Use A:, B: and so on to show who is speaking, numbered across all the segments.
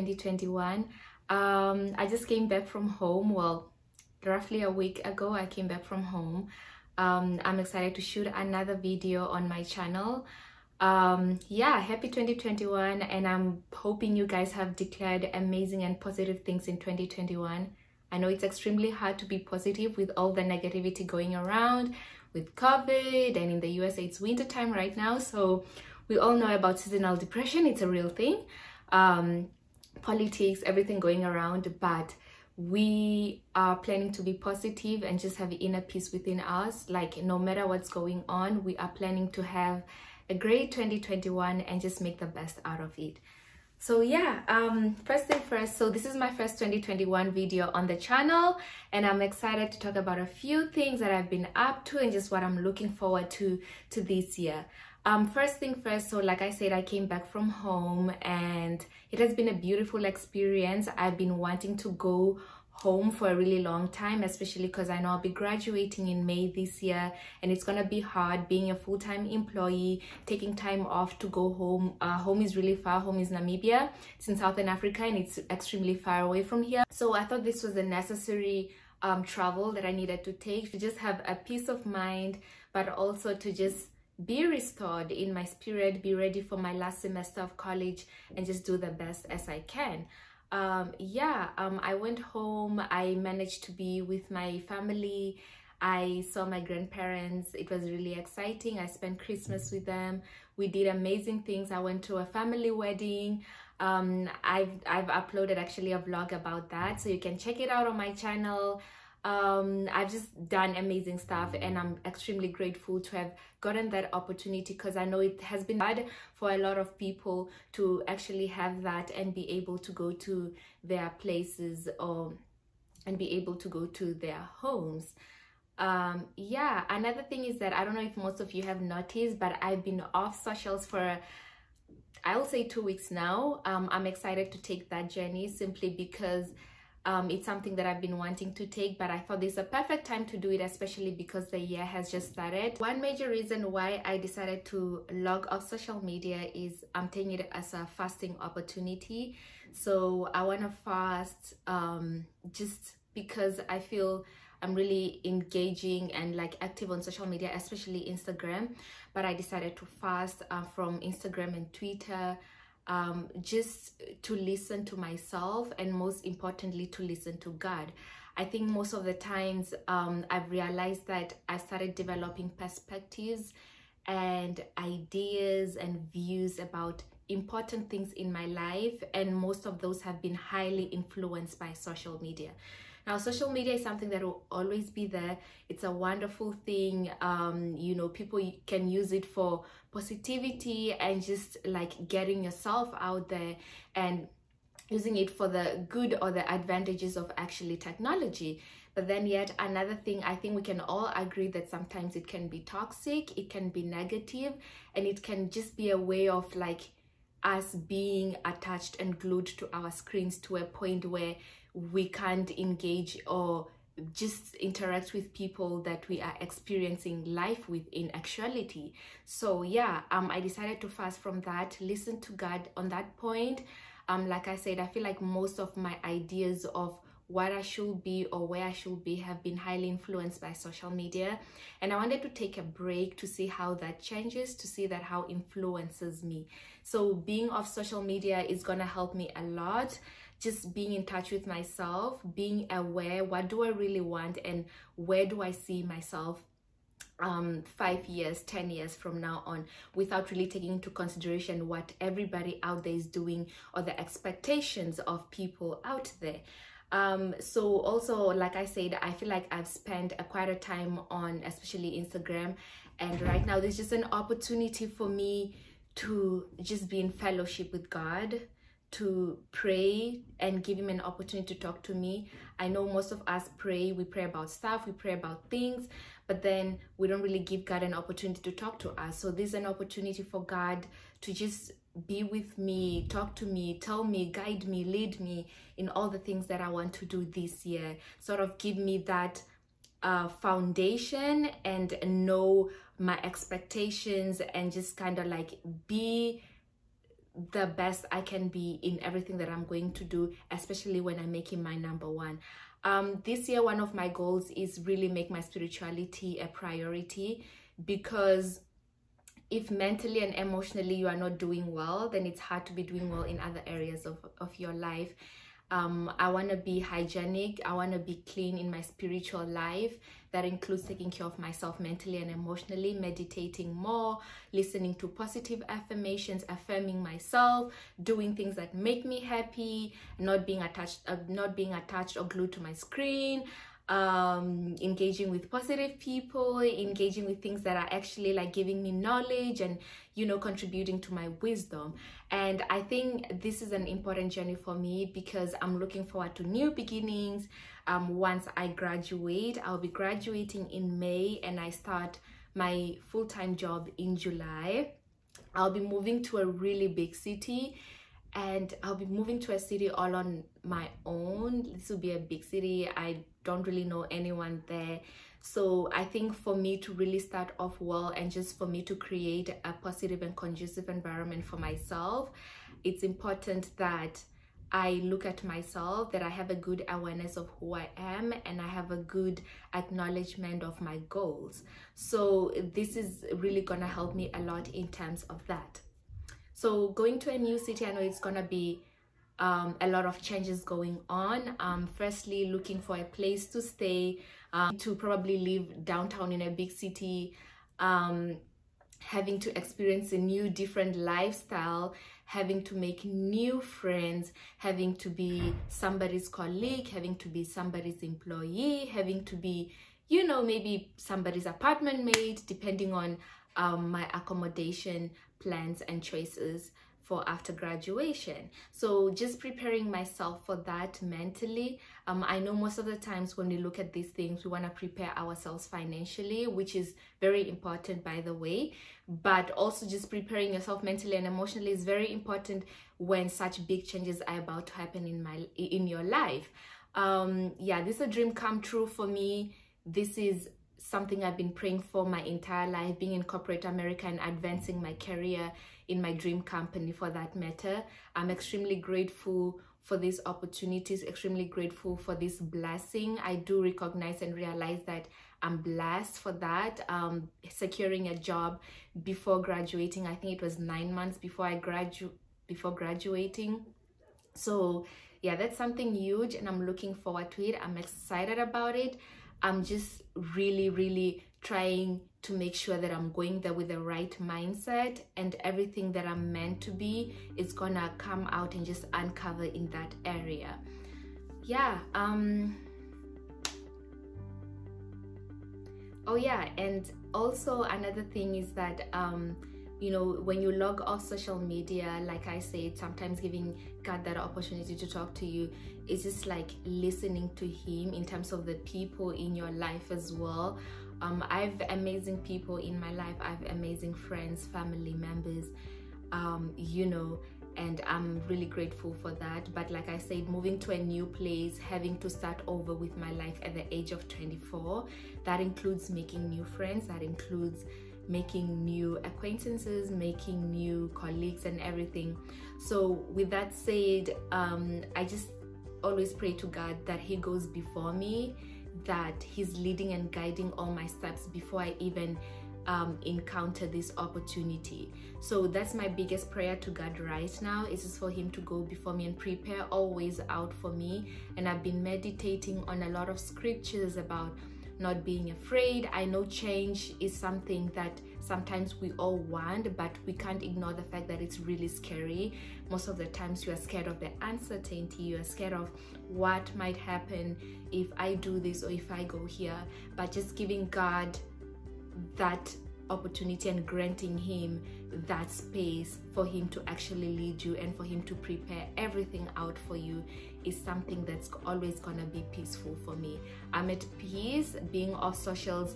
A: 2021. I just came back from home. Well, roughly a week ago, I came back from home. I'm excited to shoot another video on my channel. Yeah, happy 2021, and I'm hoping you guys have declared amazing and positive things in 2021. I know it's extremely hard to be positive with all the negativity going around with COVID, and in the USA it's winter time right now, so we all know about seasonal depression. It's a real thing. Politics, everything going around, but we are planning to be positive and just have inner peace within us. Like, no matter what's going on, we are planning to have a great 2021 and just make the best out of it. So yeah, first thing first, so this is my first 2021 video on the channel, and I'm excited to talk about a few things that I've been up to and just what I'm looking forward to this year. First thing first, so like I said, I came back from home and it has been a beautiful experience. I've been wanting to go home for a really long time, especially because I know I'll be graduating in May this year, and it's gonna be hard being a full-time employee, taking time off to go home. Home is really far. Home is Namibia. It's in Southern Africa and it's extremely far away from here. So I thought this was a necessary travel that I needed to take to just have a peace of mind, but also to just be restored in my spirit, be ready for my last semester of college, and just do the best as I can. I went home. I managed to be with my family. I saw my grandparents. It was really exciting. I spent Christmas with them. We did amazing things. I went to a family wedding. I've uploaded actually a vlog about that, so you can check it out on my channel. I've just done amazing stuff, and I'm extremely grateful to have gotten that opportunity, because I know it has been hard for a lot of people to actually have that and be able to go to their places and be able to go to their homes. Yeah, another thing is that I don't know if most of you have noticed, but I've been off socials for I'll say 2 weeks now. I'm excited to take that journey simply because it's something that I've been wanting to take, but I thought this is a perfect time to do it, especially because the year has just started. One major reason why I decided to log off social media is I'm taking it as a fasting opportunity. So I want to fast just because I feel I'm really engaging and like active on social media, especially Instagram, but I decided to fast from Instagram and Twitter, just to listen to myself, and most importantly to listen to God. I think most of the times I've realized that I started developing perspectives and ideas and views about important things in my life, and most of those have been highly influenced by social media. Now, social media is something that will always be there. It's a wonderful thing. You know, people can use it for positivity and just like getting yourself out there and using it for the good or the advantages of actually technology. But then yet another thing, I think we can all agree that sometimes it can be toxic, it can be negative, and it can just be a way of like us being attached and glued to our screens to a point where we can't engage or just interact with people that we are experiencing life with in actuality. So yeah, I decided to fast from that, listen to God on that point. Like I said, I feel like most of my ideas of what I should be or where I should be have been highly influenced by social media, and I wanted to take a break to see how that changes, to see that how influences me. So being off social media is gonna help me a lot, just being in touch with myself, being aware, what do I really want and where do I see myself 5 years, 10 years from now on, without really taking into consideration what everybody out there is doing or the expectations of people out there. So also, like I said, I feel like I've spent quite a time on especially Instagram, and right now there's just an opportunity for me to just be in fellowship with God, to pray and give him an opportunity to talk to me. I know most of us pray, we pray about stuff, we pray about things, but then we don't really give God an opportunity to talk to us. So this is an opportunity for God to just be with me, talk to me, tell me, guide me, lead me in all the things that I want to do this year. Sort of give me that foundation and know my expectations, and just kind of like be the best I can be in everything that I'm going to do, especially when I'm making my number one. This year, one of my goals is really make my spirituality a priority, because if mentally and emotionally you are not doing well, then it's hard to be doing well in other areas of your life. I want to be hygienic. I want to be clean in my spiritual life. That includes taking care of myself mentally and emotionally, meditating more, listening to positive affirmations, affirming myself, doing things that make me happy, not being attached or glued to my screen, engaging with positive people, engaging with things that are actually like giving me knowledge and, you know, contributing to my wisdom. And I think this is an important journey for me, because I'm looking forward to new beginnings. Once I graduate, I'll be graduating in May, and I start my full-time job in July. I'll be moving to a really big city, and I'll be moving to a city all on my own. This will be a big city. I don't really know anyone there. So I think for me to really start off well, and just for me to create a positive and conducive environment for myself, it's important that I look at myself, that I have a good awareness of who I am, and I have a good acknowledgement of my goals. So this is really gonna help me a lot in terms of that. So going to a new city, I know it's gonna be a lot of changes going on. Firstly, looking for a place to stay, to probably live downtown in a big city, having to experience a new different lifestyle, having to make new friends, having to be somebody's colleague, having to be somebody's employee, having to be, you know, maybe somebody's apartment mate, depending on my accommodation plans and choices for after graduation. So just preparing myself for that mentally. I know most of the times when we look at these things, we want to prepare ourselves financially, which is very important, by the way, but also just preparing yourself mentally and emotionally is very important when such big changes are about to happen in your life. Yeah, this is a dream come true for me. This is something I've been praying for my entire life, being in corporate America and advancing my career in my dream company, for that matter. I'm extremely grateful for these opportunities, extremely grateful for this blessing. I do recognize and realize that I'm blessed for that. Securing a job before graduating, I think it was 9 months before graduating. So yeah, that's something huge, and I'm looking forward to it. I'm excited about it. I'm just really trying to make sure that I'm going there with the right mindset, and everything that I'm meant to be is gonna come out and just uncover in that area. Yeah. Oh yeah, and also another thing is that you know, when you log off social media, like I said, sometimes giving God that opportunity to talk to you is just like listening to him in terms of the people in your life as well. I have amazing people in my life. I have amazing friends, family members, you know, and I'm really grateful for that. But like I said, moving to a new place, having to start over with my life at the age of 24, that includes making new friends, that includes making new acquaintances, making new colleagues and everything. So with that said, I just always pray to God that he goes before me, that he's leading and guiding all my steps before I even encounter this opportunity. So that's my biggest prayer to God right now, is just for him to go before me and prepare all ways out for me. And I've been meditating on a lot of scriptures about not being afraid. I know change is something that sometimes we all want, but we can't ignore the fact that it's really scary. Most of the times you are scared of the uncertainty, you are scared of what might happen if I do this or if I go here. But just giving God that opportunity and granting him that space for him to actually lead you and for him to prepare everything out for you is something that's always gonna be peaceful for me. I'm at peace. Being off socials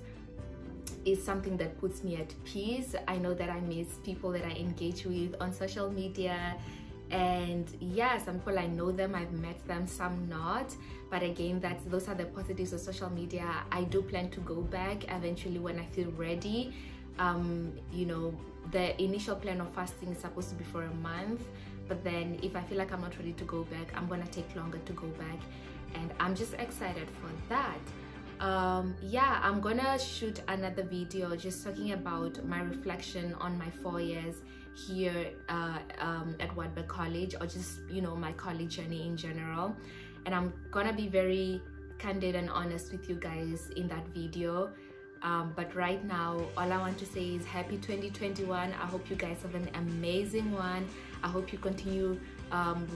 A: is something that puts me at peace. I know that I miss people that I engage with on social media, and yeah, some people I know them, I've met them, some not, but again, those are the positives of social media. I do plan to go back eventually when I feel ready. you know, the initial plan of fasting is supposed to be for a month, but then if I feel like I'm not ready to go back, I'm gonna take longer to go back, and I'm just excited for that. Yeah, I'm gonna shoot another video just talking about my reflection on my 4 years here at Wartburg College, or just, you know, my college journey in general. And I'm gonna be very candid and honest with you guys in that video. But right now, all I want to say is happy 2021. I hope you guys have an amazing one. I hope you continue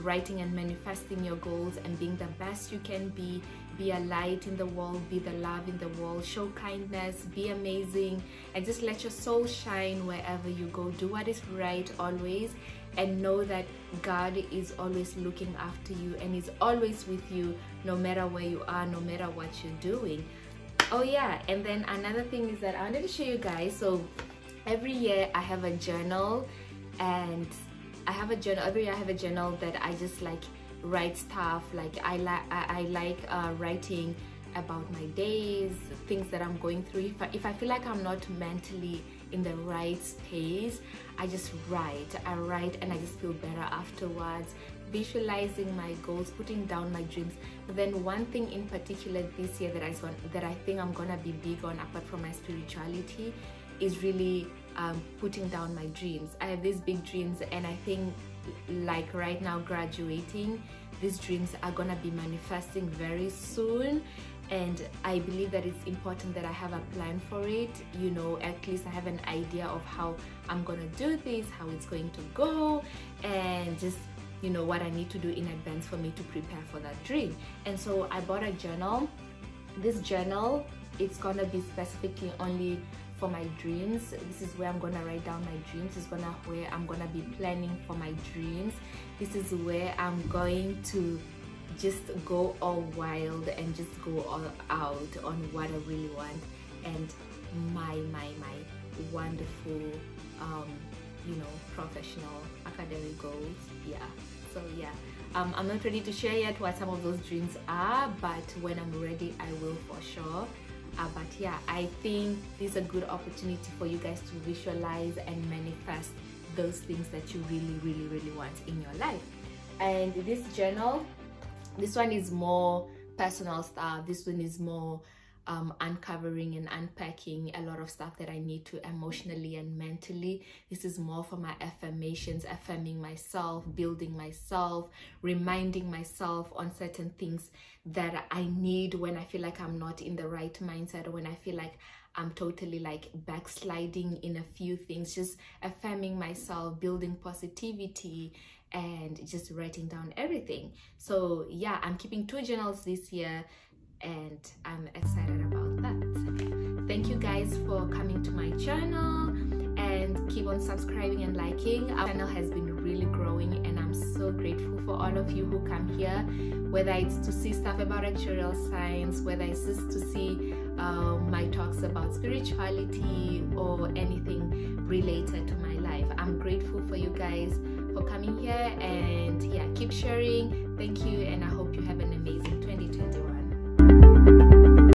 A: writing and manifesting your goals and being the best you can be. Be a light in the world, be the love in the world, show kindness, be amazing, and just let your soul shine wherever you go. Do what is right always, and know that God is always looking after you and is always with you, no matter where you are, no matter what you're doing. Oh yeah, and then another thing is that I wanted to show you guys. So every year I have a journal, and every year I have a journal that I just like write stuff. Like I like writing about my days, things that I'm going through. If I feel like I'm not mentally in the right space, I just write. I write and I just feel better afterwards, visualizing my goals, putting down my dreams. But then one thing in particular this year that I think I'm gonna be big on, apart from my spirituality, is really putting down my dreams. I have these big dreams, and I think, like right now, graduating, these dreams are gonna be manifesting very soon. And I believe that it's important that I have a plan for it. You know, at least I have an idea of how I'm gonna do this, how it's going to go, and just, you know, what I need to do in advance for me to prepare for that dream. And so I bought a journal. This journal, it's gonna be specifically only for my dreams. This is where I'm gonna write down my dreams. This is where I'm gonna be planning for my dreams. This is where I'm going to just go all wild and just go all out on what I really want, and my wonderful you know, professional academic goals. Yeah, so yeah, I'm not ready to share yet what some of those dreams are, but when I'm ready I will for sure. But yeah, I think this is a good opportunity for you guys to visualize and manifest those things that you really want in your life. And this journal, this one is more personal stuff. This one is more uncovering and unpacking a lot of stuff that I need to emotionally and mentally. This is more for my affirmations, affirming myself, building myself, reminding myself on certain things that I need when I feel like I'm not in the right mindset, or when I feel like I'm totally like backsliding in a few things. Just affirming myself, building positivity, and just writing down everything. So yeah, I'm keeping 2 journals this year, and I'm excited about that. Thank you guys for coming to my channel, and keep on subscribing and liking. Our channel has been really growing, and I'm so grateful for all of you who come here, whether it's to see stuff about actuarial science, whether it's just to see my talks about spirituality or anything related to my life. I'm grateful for you guys for coming here, and yeah, keep sharing. Thank you, and I hope you have an amazing day.